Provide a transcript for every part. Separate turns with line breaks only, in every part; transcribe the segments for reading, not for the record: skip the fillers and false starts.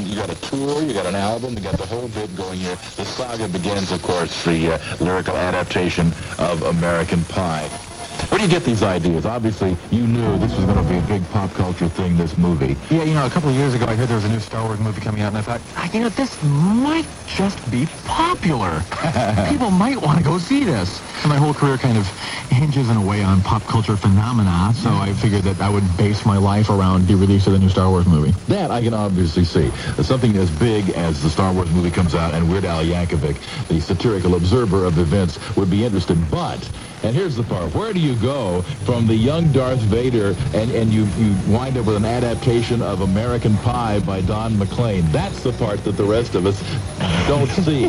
you got a tour, you got an album, you got the whole bit going here. The saga begins, of course, the lyrical adaptation of American Pie. Where do you get these ideas? Obviously, you knew this was going to be a big pop culture thing, this movie.
Yeah, a couple of years ago, I heard there was a new Star Wars movie coming out, and I thought, this might just be popular. People might want to go see this. And my whole career kind of hinges in a way on pop culture phenomena, so I figured that I would base my life around the release of the new Star Wars movie.
That I can obviously see. Something as big as the Star Wars movie comes out, and Weird Al Yankovic, the satirical observer of events, would be interested. But, and here's the part, where do you go from the young Darth Vader and you wind up with an adaptation of American Pie by Don McLean? That's the part that the rest of us don't see.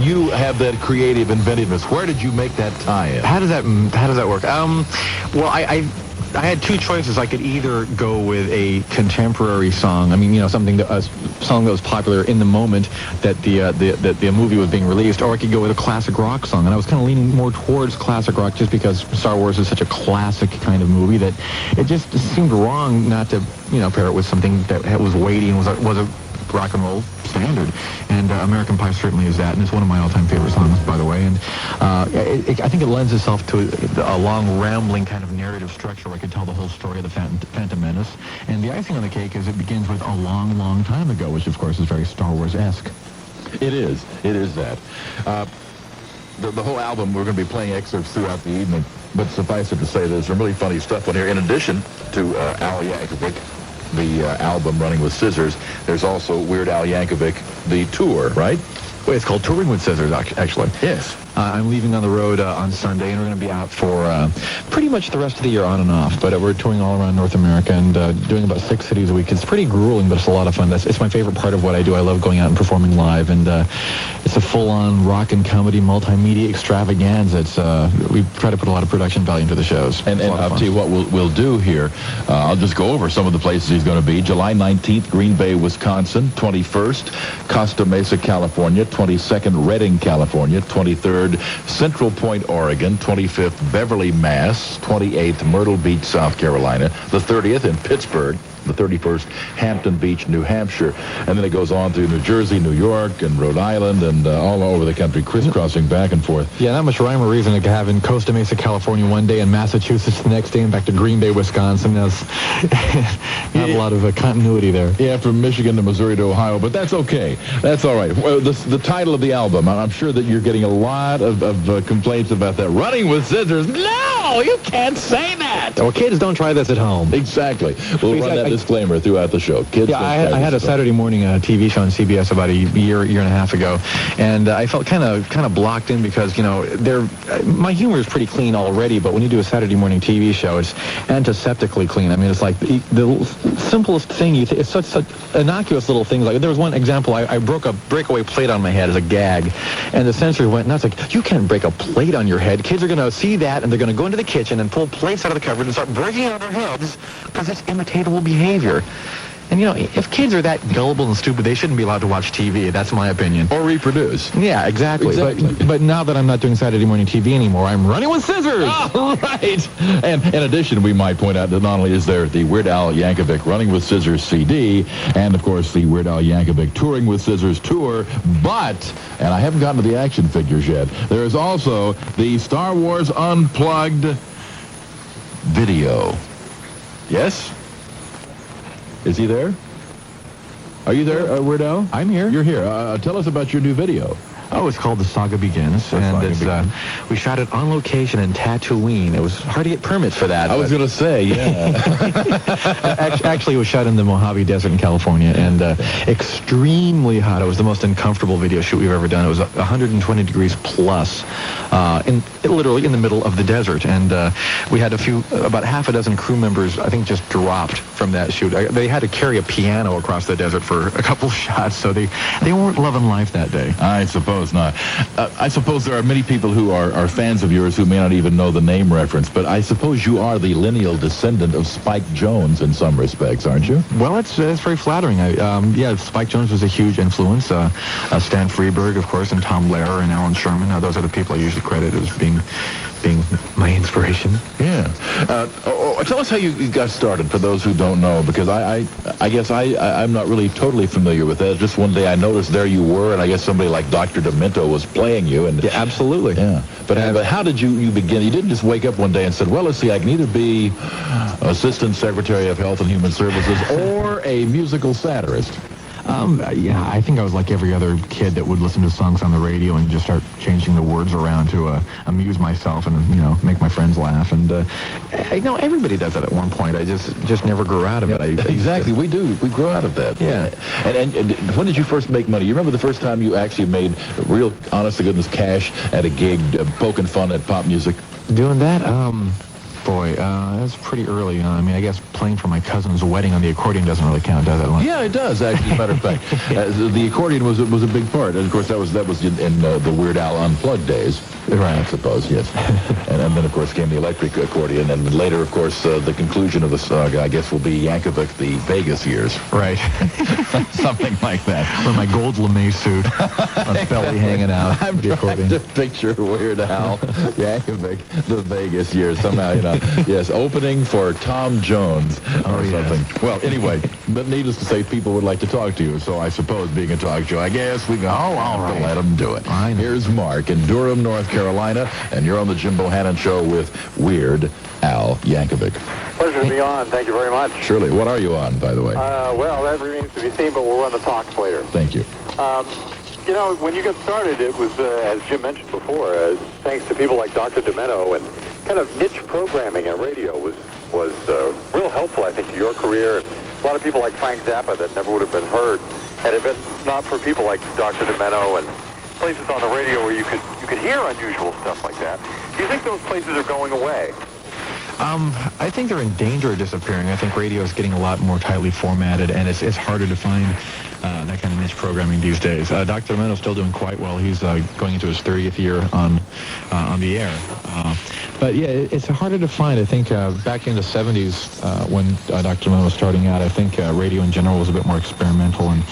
You have that creative inventiveness. Where did you make that tie-in?
How does that work? Well, I had two choices. I could either go with a contemporary song. I mean, something a song that was popular in the moment that the movie was being released, or I could go with a classic rock song. And I was kind of leaning more towards classic rock, just because Star Wars is such a classic kind of movie that it just seemed wrong not to pair it with something that was weighty and was a rock and roll standard. And American Pie certainly is that, and it's one of my all-time favorite songs, by the way. And I think it lends itself to a long, rambling kind of narrative structure where I could tell the whole story of the Phantom Menace. And the icing on the cake is it begins with a long, long time ago, which, of course, is very Star Wars-esque.
It is. It is that. The whole album, we're going to be playing excerpts throughout the evening, but suffice it to say there's some really funny stuff on here. In addition to Al Yankovic, the album Running with Scissors, there's also Weird Al Yankovic, the tour, right?
Wait, it's called Touring with Scissors, actually.
Yes.
I'm leaving on the road on Sunday, and we're going to be out for pretty much the rest of the year on and off. But we're touring all around North America and doing about 6 cities a week. It's pretty grueling, but it's a lot of fun. It's my favorite part of what I do. I love going out and performing live, and it's a full-on rock and comedy multimedia extravaganza. We try to put a lot of production value into the shows.
And I'll tell you what we'll do here. I'll just go over some of the places he's going to be. July 19th, Green Bay, Wisconsin. 21st, Costa Mesa, California. 22nd, Redding, California. 23rd, Central Point, Oregon. 25th, Beverly, Mass. 28th, Myrtle Beach, South Carolina. The 30th in Pittsburgh. The 31st, Hampton Beach, New Hampshire. And then it goes on through New Jersey, New York, and Rhode Island, and all over the country, crisscrossing back and forth.
Yeah, not much rhyme or reason to have in Costa Mesa, California one day, and Massachusetts the next day, and back to Green Bay, Wisconsin. There's not a lot of continuity there.
Yeah, from Michigan to Missouri to Ohio, but that's okay. That's all right. Well, the title of the album, I'm sure that you're getting a lot of complaints about that. Running with Scissors. No, you can't say that.
Well, kids, don't try this at home.
Exactly. We'll run that disclaimer throughout the show. Kids,
yeah, I had a Saturday morning TV show on CBS about a year and a half ago, and I felt kind of blocked in because my humor is pretty clean already, but when you do a Saturday morning TV show, it's antiseptically clean. I mean, it's like the simplest thing. It's such innocuous little things. Like there was one example, I broke a breakaway plate on my head as a gag, and the censor went nuts. Like, you can't break a plate on your head. Kids are going to see that, and they're going to go into the kitchen and pull plates out of the cupboard and start breaking it on their heads because it's imitatable behavior. And, if kids are that gullible and stupid, they shouldn't be allowed to watch TV. That's my opinion.
Or reproduce.
Yeah, exactly. But now that I'm not doing Saturday morning TV anymore, I'm running with scissors.
Oh, right. And in addition, we might point out that not only is there the Weird Al Yankovic Running with Scissors CD, and, of course, the Weird Al Yankovic Touring with Scissors tour, but, and I haven't gotten to the action figures yet, there is also the Star Wars Unplugged video. Yes? Is he there? Are you there, Weird Al?
I'm here.
You're here. Tell us about your new video.
Oh, it's called The Saga Begins, we shot it on location in Tatooine. It was hard to get permits for that.
I was going to say, yeah.
Actually, it was shot in the Mojave Desert in California, and extremely hot. It was the most uncomfortable video shoot we've ever done. It was 120 degrees plus, literally in the middle of the desert, and we had about half a dozen crew members, I think, just dropped from that shoot. They had to carry a piano across the desert for a couple shots, so they weren't loving life that day.
I suppose not. I suppose there are many people who are fans of yours who may not even know the name reference, but I suppose you are the lineal descendant of Spike Jones in some respects, aren't you?
Well, it's very flattering. Spike Jones was a huge influence. Stan Freberg, of course, and Tom Lehrer and Alan Sherman. Those are the people I usually credit as being being my inspiration.
Yeah. Tell us how you got started, for those who don't know, because I guess I'm not really totally familiar with that. Just one day I noticed there you were, and I guess somebody like Dr. Demento was playing you. And
Yeah, absolutely.
yeah. But how did you begin? You didn't just wake up one day and said, well, let's see, I can either be Assistant Secretary of Health and Human Services or a musical satirist.
Yeah, I think I was like every other kid that would listen to songs on the radio and just start changing the words around to amuse myself and, make my friends laugh. And, everybody does that at one point. I just never grew out of it.
Exactly. We do. We grow out of that.
Yeah.
And when did you first make money? You remember the first time you actually made real, honest-to-goodness cash at a gig, poking fun at pop music?
Doing that? Boy, that was pretty early. I guess playing for my cousin's wedding on the accordion doesn't really count, does it?
Yeah, it does, actually, as a matter of fact. The accordion was a big part. And, of course, that was in the Weird Al Unplugged days.
Right.
I suppose, yes. and then, of course, came the electric accordion. And later, of course, the conclusion of the saga, I guess, will be Yankovic, the Vegas years.
Right.
Something like that.
Or my gold lame suit, my belly hanging out.
I'm trying to picture Weird Al Yankovic, the Vegas years. Somehow, yes, opening for Tom Jones or something. Well, anyway, but needless to say, people would like to talk to you. So I suppose, being a talk show, I guess we go, all right, let them do it. Here's Mark in Durham, North Carolina, and you're on the Jim Bohannon Show with Weird Al Yankovic.
Pleasure to be on. Thank you very much.
Surely. What are you on, by the way?
Well, that remains to be seen, but we'll run the talks later.
Thank you.
When you got started, it was, as Jim mentioned before, thanks to people like Dr. Demento, and kind of niche programming on radio was real helpful, I think, to your career. And a lot of people like Frank Zappa that never would have been heard had it been not for people like Dr. Demento and places on the radio where you could hear unusual stuff like that. Do you think those places are going away?
I think they're in danger of disappearing. I think radio is getting a lot more tightly formatted, and it's harder to find that kind of niche programming these days. Dr. Demento's still doing quite well. He's going into his 30th year on the air. But yeah, it's harder to find. I think back in the 70s when Dr. Demento was starting out, I think radio in general was a bit more experimental and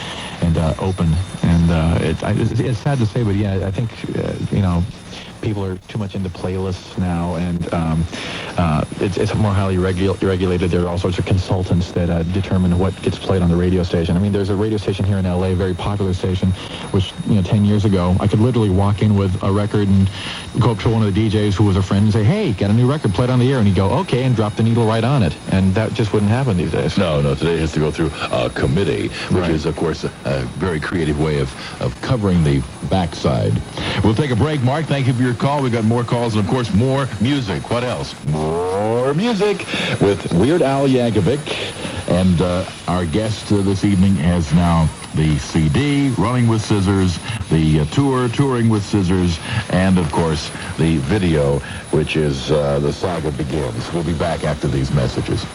open. And it's sad to say, but yeah, I think people are too much into playlists now, and it's more highly regulated. There are all sorts of consultants that determine what gets played on the radio station. I mean, there's a radio station here in L.A., a very popular station, which 10 years ago, I could literally walk in with a record and go up to one of the DJs who was a friend and say, "Hey, got a new record, play it on the air," and he'd go, "Okay," and drop the needle right on it. And that just wouldn't happen these days.
No, today it has to go through a committee, which is, of course, a very creative way of covering the backside. We'll take a break. Mark, thank you for your call. We've got more calls and, of course, more music. What else? More music with Weird Al Yankovic. And our guest this evening has now the CD, Running with Scissors, the tour, Touring with Scissors, and, of course, the video, which is The Saga Begins. We'll be back after these messages.